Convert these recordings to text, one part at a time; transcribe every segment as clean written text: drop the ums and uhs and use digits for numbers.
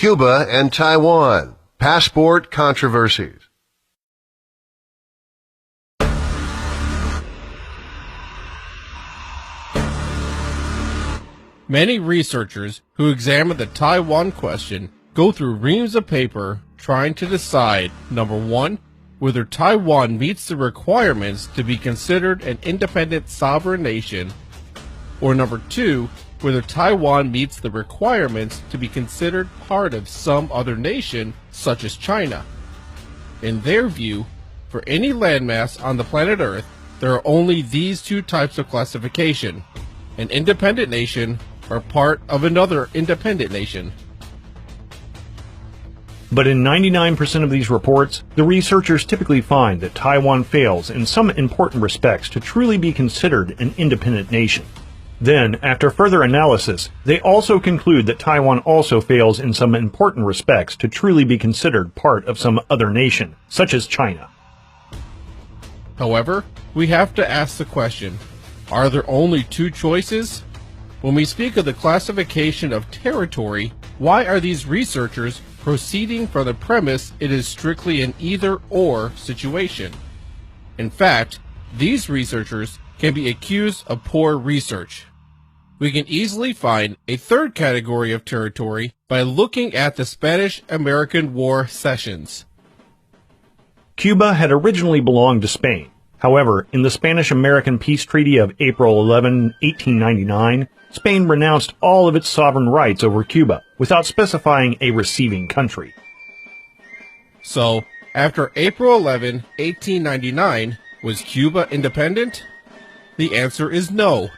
Cuba and Taiwan, passport controversies. Many researchers who examine the Taiwan question go through reams of paper trying to decide, number one, whether Taiwan meets the requirements to be considered an independent sovereign nation, or number two, whether Taiwan meets the requirements to be considered part of some other nation, such as China. In their view, for any landmass on the planet Earth, there are only these two types of classification: an independent nation or part of another independent nation. But in 99% of these reports, the researchers typically find that Taiwan fails in some important respects to truly be considered an independent nation. Then, after further analysis, they also conclude that Taiwan also fails in some important respects to truly be considered part of some other nation, such as China. However, we have to ask the question, are there only two choices? When we speak of the classification of territory, why are these researchers proceeding from the premise it is strictly an either-or situation? In fact, these researchers can be accused of poor research. We can easily find a third category of territory by looking at the Spanish-American War cessions. Cuba had originally belonged to Spain. However, in the Spanish-American Peace Treaty of April 11, 1899, Spain renounced all of its sovereign rights over Cuba, without specifying a receiving country. So, after April 11, 1899, was Cuba independent? The answer is no.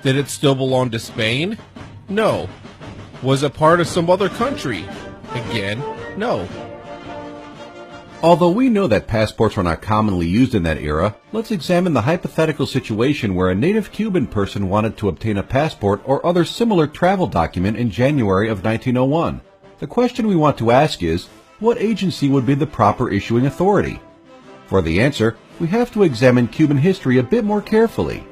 Did it still belong to Spain? No. Was it part of some other country? Again, no. Although we know that passports were not commonly used in that era, let's examine the hypothetical situation where a native Cuban person wanted to obtain a passport or other similar travel document in January of 1901. The question we want to ask is, what agency would be the proper issuing authority? For the answer, we have to examine Cuban history a bit more carefully.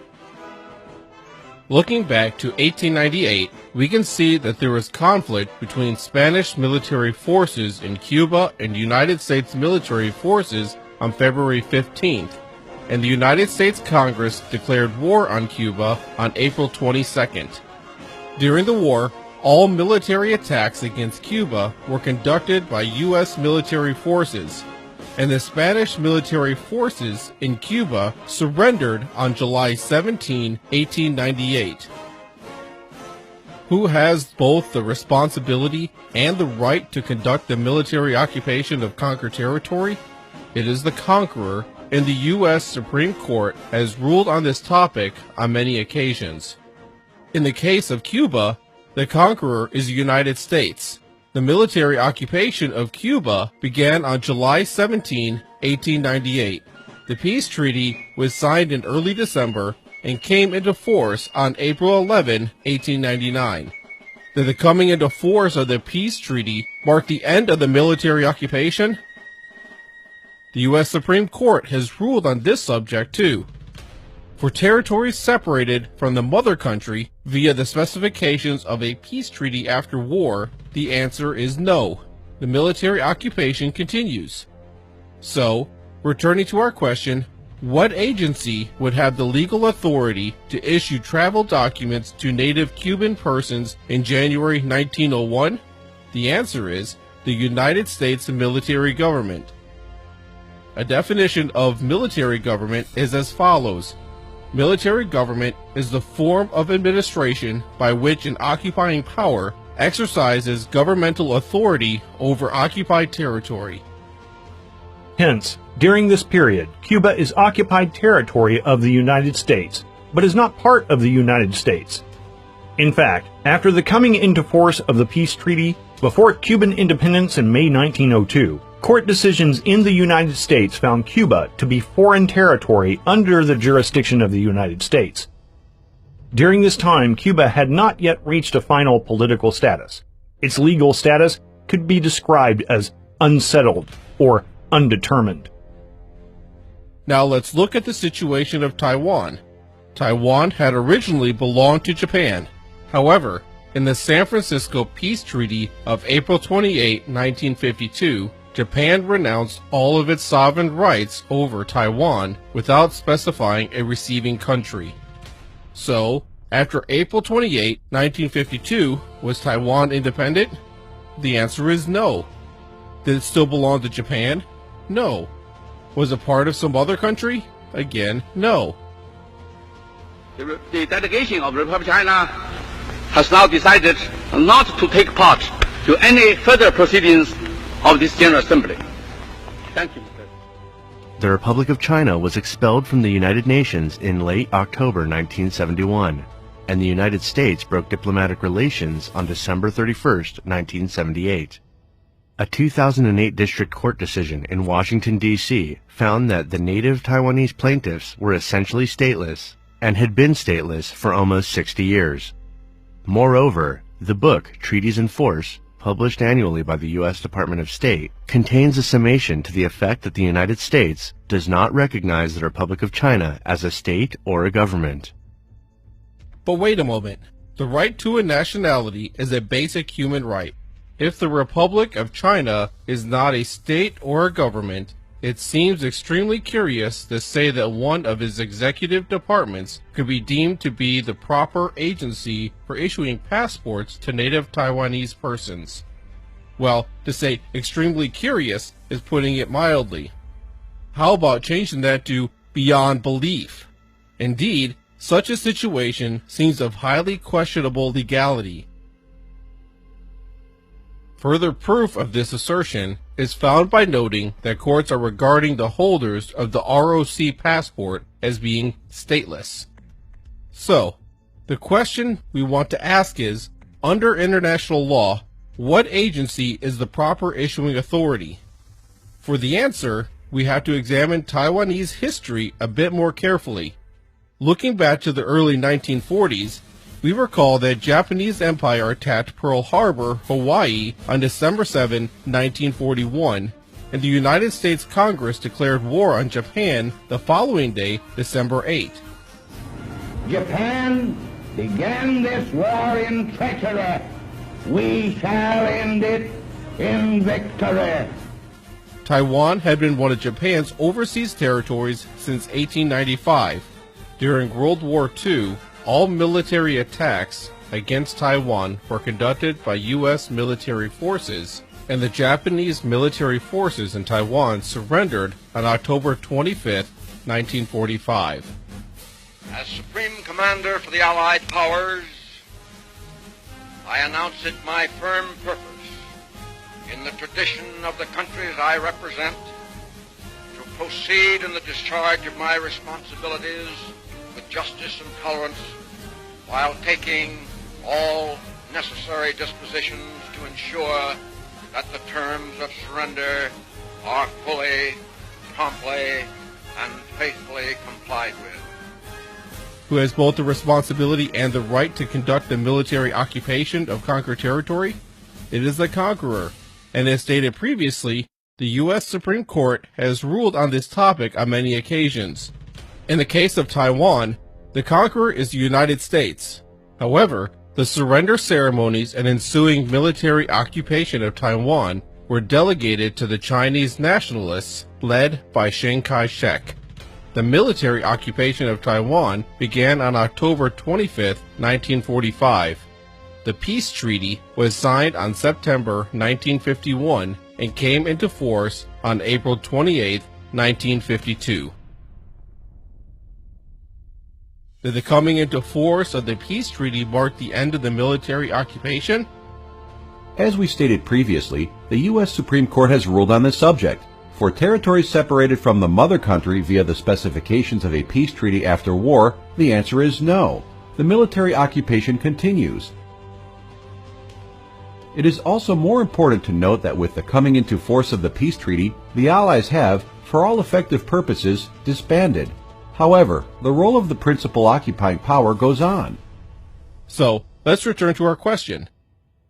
Looking back to 1898, we can see that there was conflict between Spanish military forces in Cuba and United States military forces on February 15th, and the United States Congress declared war on Cuba on April 22nd. During the war, all military attacks against Cuba were conducted by U.S. military forces, and the Spanish military forces in Cuba surrendered on July 17, 1898. Who has both the responsibility and the right to conduct the military occupation of conquered territory? It is the conqueror, and the U.S. Supreme Court has ruled on this topic on many occasions. In the case of Cuba, the conqueror is the United States. The military occupation of Cuba began on July 17, 1898. The peace treaty was signed in early December and came into force on April 11, 1899. Did the coming into force of the peace treaty mark the end of the military occupation? The U.S. Supreme Court has ruled on this subject too. For territories separated from the mother country via the specifications of a peace treaty after war, the answer is no. The military occupation continues. So, returning to our question, what agency would have the legal authority to issue travel documents to native Cuban persons in January 1901? The answer is the United States military government. A definition of military government is as follows. Military government is the form of administration by which an occupying power exercises governmental authority over occupied territory. Hence, during this period, Cuba is occupied territory of the United States, but is not part of the United States. In fact, after the coming into force of the peace treaty, before Cuban independence in May 1902, court decisions in the United States found Cuba to be foreign territory under the jurisdiction of the United States. During this time, Cuba had not yet reached a final political status. Its legal status could be described as unsettled or undetermined. Now let's look at the situation of Taiwan. Taiwan had originally belonged to Japan. However, In the San Francisco Peace Treaty of April 28, 1952, Japan renounced all of its sovereign rights over Taiwan without specifying a receiving country. So, after April 28, 1952, was Taiwan independent? The answer is no. Did it still belong to Japan? No. Was it part of some other country? Again, no. The delegation of the Republic of China has now decided not to take part to any further proceedings of this General Assembly. Thank you, Mr. The Republic of China was expelled from the United Nations in late October 1971, and the United States broke diplomatic relations on December 31, 1978. A 2008 district court decision in Washington, D.C. found that the native Taiwanese plaintiffs were essentially stateless and had been stateless for almost 60 years. Moreover, the book Treaties in Force, published annually by the U.S. Department of State, contains a summation to the effect that the United States does not recognize the Republic of China as a state or a government. But wait a moment. The right to a nationality is a basic human right. If the Republic of China is not a state or a government, it seems extremely curious to say that one of its executive departments could be deemed to be the proper agency for issuing passports to native Taiwanese persons. Well, to say extremely curious is putting it mildly. How about changing that to beyond belief? Indeed, such a situation seems of highly questionable legality. Further proof of this assertion is found by noting that courts are regarding the holders of the ROC passport as being stateless. So, the question we want to ask is, under international law, what agency is the proper issuing authority? For the answer, we have to examine Taiwanese history a bit more carefully. Looking back to the early 1940s, we recall that Japanese Empire attacked Pearl Harbor, Hawaii on December 7, 1941, and the United States Congress declared war on Japan the following day, December 8. Japan began this war in treachery. We shall end it in victory. Taiwan had been one of Japan's overseas territories since 1895. During World War II, all military attacks against Taiwan were conducted by U.S. military forces, and the Japanese military forces in Taiwan surrendered on October 25, 1945. As Supreme Commander for the Allied Powers, I announce it my firm purpose, in the tradition of the countries I represent, to proceed in the discharge of my responsibilities with justice and tolerance, while taking all necessary dispositions to ensure that the terms of surrender are fully, promptly, and faithfully complied with. Who has both the responsibility and the right to conduct the military occupation of conquered territory? It is the conqueror, and as stated previously, the U.S. Supreme Court has ruled on this topic on many occasions. In the case of Taiwan, the conqueror is the United States. However, the surrender ceremonies and ensuing military occupation of Taiwan were delegated to the Chinese nationalists led by Chiang Kai-shek. The military occupation of Taiwan began on October 25, 1945. The peace treaty was signed on September 1951 and came into force on April 28, 1952. Did the coming into force of the peace treaty mark the end of the military occupation? As we stated previously, the U.S. Supreme Court has ruled on this subject. For territories separated from the mother country via the specifications of a peace treaty after war, the answer is no. The military occupation continues. It is also more important to note that with the coming into force of the peace treaty, the Allies have, for all effective purposes, disbanded. However, the role of the principal occupying power goes on. So, let's return to our question.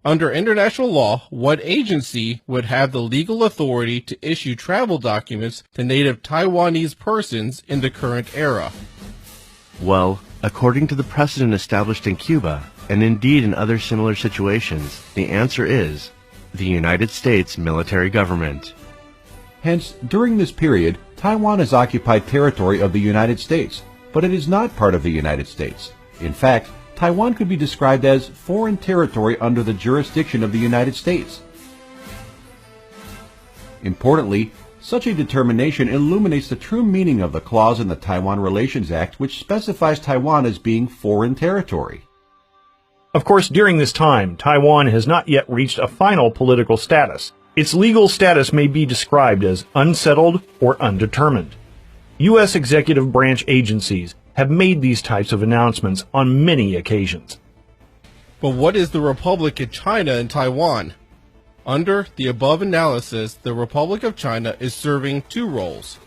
Under international law, what agency would have the legal authority to issue travel documents to native Taiwanese persons in the current era? Well, according to the precedent established in Cuba, and indeed in other similar situations, the answer is the United States military government. Hence, during this period, Taiwan has occupied territory of the United States, but it is not part of the United States. In fact, Taiwan could be described as foreign territory under the jurisdiction of the United States. Importantly, such a determination illuminates the true meaning of the clause in the Taiwan Relations Act which specifies Taiwan as being foreign territory. Of course, during this time, Taiwan has not yet reached a final political status. Its legal status may be described as unsettled or undetermined. U.S. executive branch agencies have made these types of announcements on many occasions. But what is the Republic of China in Taiwan? Under the above analysis, the Republic of China is serving two roles.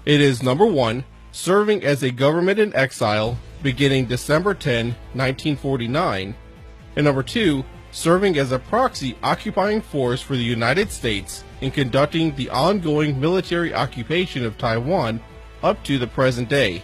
It is, number one, serving as a government in exile beginning December 10, 1949, and number two, serving as a proxy occupying force for the United States in conducting the ongoing military occupation of Taiwan up to the present day.